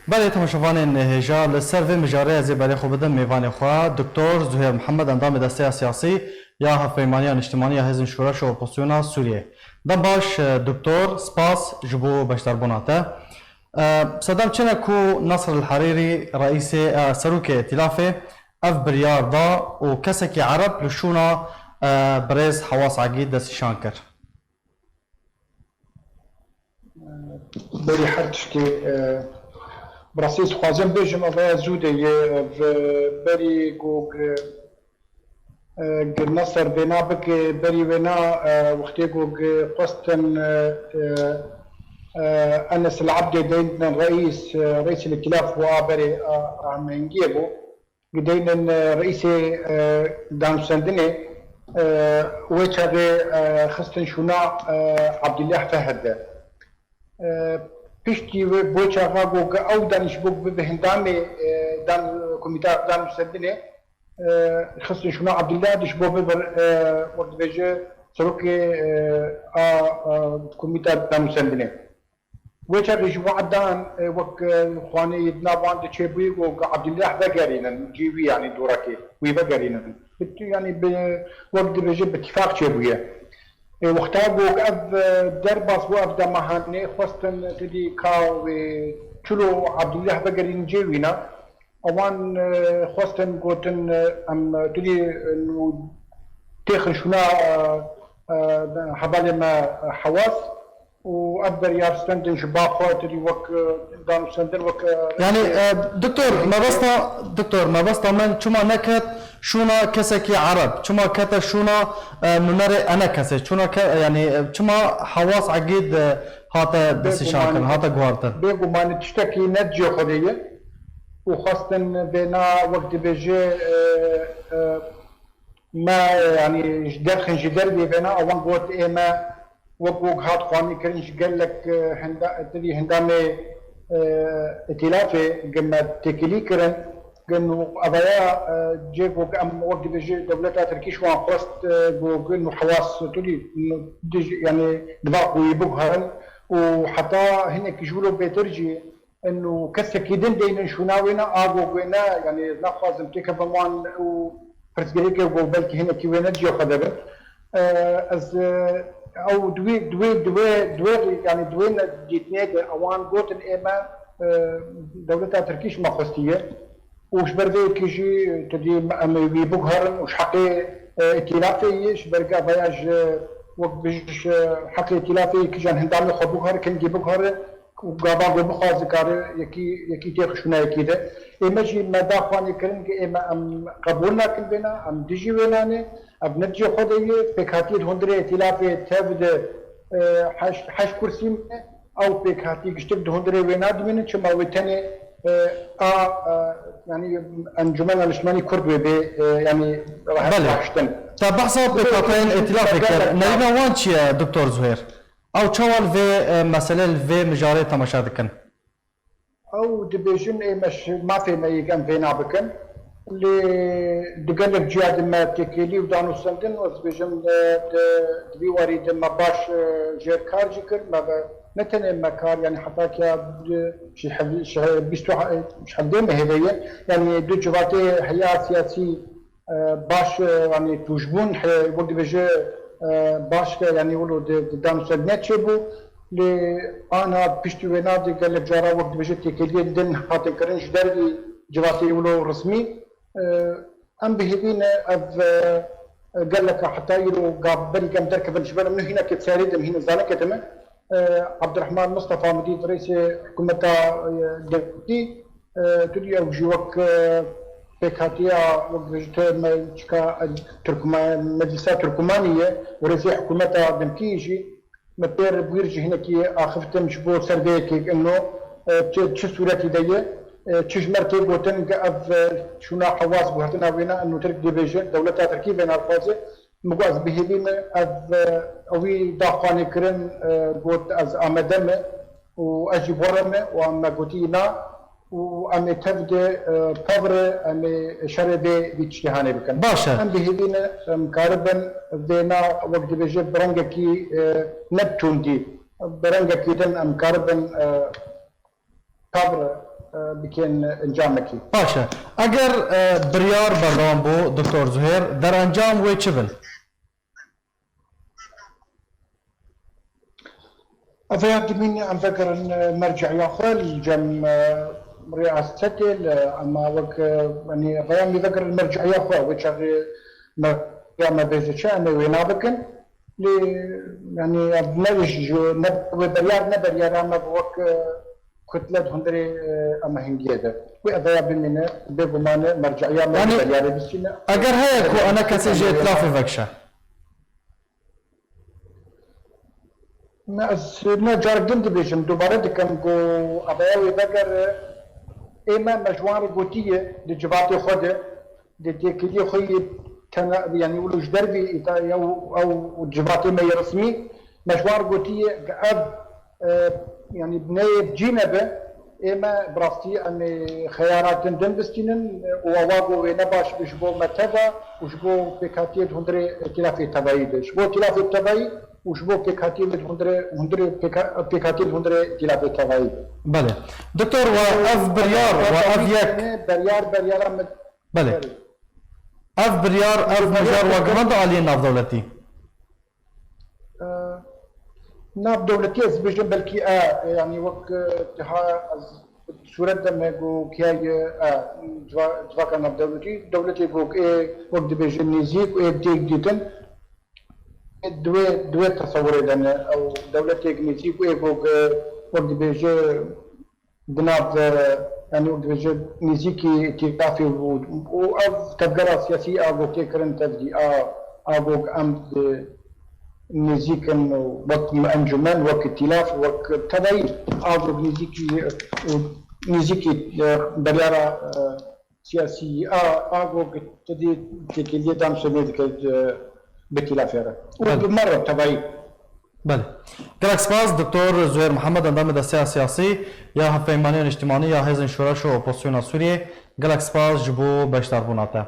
بله تماشاوان هجا لسر و مجاره زیبایی خوب بدم میوان خواه دکتر زهیر محمد اندام دسته سیاسی یا هفرمانیان اجتماعی حزب شورش و اپوزیسیون سوریه. دم باش دکتر سپاس جبو بشتر بناته. صدام چنه کو نصر الحريري رئيس سروك ائتلافه اف بريار دا و كسكي عرب لشونا بريز حواس عقيد دست شانكر بري حرتشكي براسيس خوازم بيجم أضايا زودة بري قوق نصر بنا بك بري بنا وقتي قوق قسطن أنس العبدي دين رئيس الائتلاف وابري عم نجيبه دين رئيس دانو سندني ويتشاغي خستن شونا عبد الله فهد بيشتي بويتشاغا بوغ او دانش بوغ بهندامي دان كوميتا دانو سندني خستن شونا عبد الله دش بوغ ورد بيجي سروكي كوميتا دانو سندني ويتشاغي جو عدان وك خواني يدنابان دشيبوي وك عبد الله بقرينا جيبي يعني دوركي ويبقرينا يعني بوقت بيجي باتفاق شيبويه وقتها بوك أب درباس وأبدا مهاني خواستن تدي كاو تلو عبد الله بقرين جيوينا أوان خواستن قوتن أم تدي تيخن شنا حبالي ما حواس وأبر يارستندن شباخو تدي وك دانو سندن وك يعني دكتور ما بسطا من شما نكت شونا كسكي عرب شما كتا شونا نمر انا كسي شونا يعني شما حواس عقيد هاتا دسشاكن هاتا غوارتن بيقو ما نتشتكي نتجي خديه وخاصة بنا وقت بيجي ما يعني جدرخن جدربي بنا اوان قوت ايما وقوق هات خواني كرنش قال لك هندامي ائتلافي قلنا تكلي كرن قلنا أبايا جيبو أم وقت بيجي دولتها تركيش وان قصد قلنا حواس تولي يعني دباق ويبوغهرن وحتى هنا كيجولو بيترجي انه كسكيدن دين شوناوينا اغوغوينا يعني نخازم تيكا بمان و فرسجريكا وبلكي هنا كيوينا جيو خدبت از او دوي يعني دوين جيتنيد اوان قوتن ايما دولتها تركيش ما خستيه وش برده كيجي تدي امي بوغهرن وش حقي ائتلافي شبركا فياج وقت بيش حقي ائتلافي كيجان هندامي خو بوغهر كنجي بوغهر وقابا بخاز كار يكي تيخشنا يكيده اما جي مدى خواني كرن اما ام قبولنا كن بنا ام ديجي ويناني اب نتجي خديه بكاتي هندري ائتلافي تبد حش كرسي او بكاتي قشتك هندري ويناد من شما وتاني يعني انجمن الاجتماعي كرد يعني بله تبحث بكاتين ائتلافك نرينا وانش يا دكتور زهير او چوال في مسألة في مجاري تماشا دكن او دبيجن مش ما في ما يقام فينا بكن اللي دقلب جهاد ما تكيلي ودانو سندن وزبيجن دبي وريد ما باش جير كار جكر ما نتن ما كار يعني حتى كيا شي بيستو مش حدين هذيا يعني دو جواتي حياة سياسي باش يعني توجبون ولد بيجي باش يعني يقولوا دانو سندن تشبو اللي انا بيشتو نادي قال جارا وقت بيجي تكيلي دن خاطر كرنش دربي جواتي يقولوا رسمي ام بهبين قال لك حتى يرو قابل كم تركب الجبل من هنا كتسارد من هنا زانك تمام عبد الرحمن مصطفى مدير رئيس حكومة دبتي تدي او جوك بكاتيا وجهة تركمان مجلسات تركمانية ورئيس حكومة دمكيجي مبير بيرجي هنا كي اخفت مشبو سربيك انه تش صورتي دي تش مرتي بوتن قف شونا حواس بوهتنا وينا انه ترك ديفيجن دولتها تركيبنا الفاضي مقاز بهبين اف اوي داخاني كرن قوت از امدم واجي برم واما قوتينا وامي تفد بابر امي شربي بيتشتهاني بكن باشا ام بهبين مكاربن دينا وقت بيجي برنجكي نبتون دي برنجكي دن ام كاربن بابر بكين انجامكي. باشه اگر بریار بردوام بو دکتور زهیر در انجام وی چه بن؟ أفيا مني عم فكر إن مرجع يا خال جم رئاستي أما وك يعني أفيا فكر المرجع يا خال وشغل ما بيجي أنا وينابكن لي يعني بنرج نبريار أما بوك كتلة هندري أما هنجيدا وأفيا بمنا بيجمانة مرجع يا ما يعني بريار بسينا اگر هيك وانا كسي جي اتلافي فكشه ما جاردن دبيشم دوباره دكم جو أباوي بقر إما مجموعة قوتية لجباتي خده لتكلي خوي كان يعني ولو جدربي أو جباتي ما رسمي مجموعة قوتية قاب يعني بناية بجينبه إما براستي أن خيارات دن بستينن وواقو نباش بشبو متبا وشبو بكاتية هندري تلافي تبايد شبو تلافي تبايد وشبو بكاتيل هندري بكاتيل هندري تلافي تبايد. بله دكتور واف بريار واف يك بريار بله اف بريار اف مجار وقمد علي ناف دولتي ناف دولتي از بجن بلكي يعني وك تها صورة دمجو كياي جواكا ناف دولتي بوك وك دبجن نيزيك ديك ديتن دوي تصوري لنا او دولتي نيزيك بوك وك دبجن بناف يعني وك دبجن نيزيكي تكافي و تبقى سياسي او تكرن تفدي بوك امد نزيكن وقت انجمن وقت ائتلاف وقت تدعي أو نزيكي بريارة سياسي أو تدي تكلية دام سميت بائتلافها وبمرة تدعي. بله گلک سپاس دکتور زهیر محمد اندام دسته سیاسی یا هفیمانی اجتماعی یا حزب شورش و اپوزیسیون سوریه گلک سپاس جبو بشتر بوناته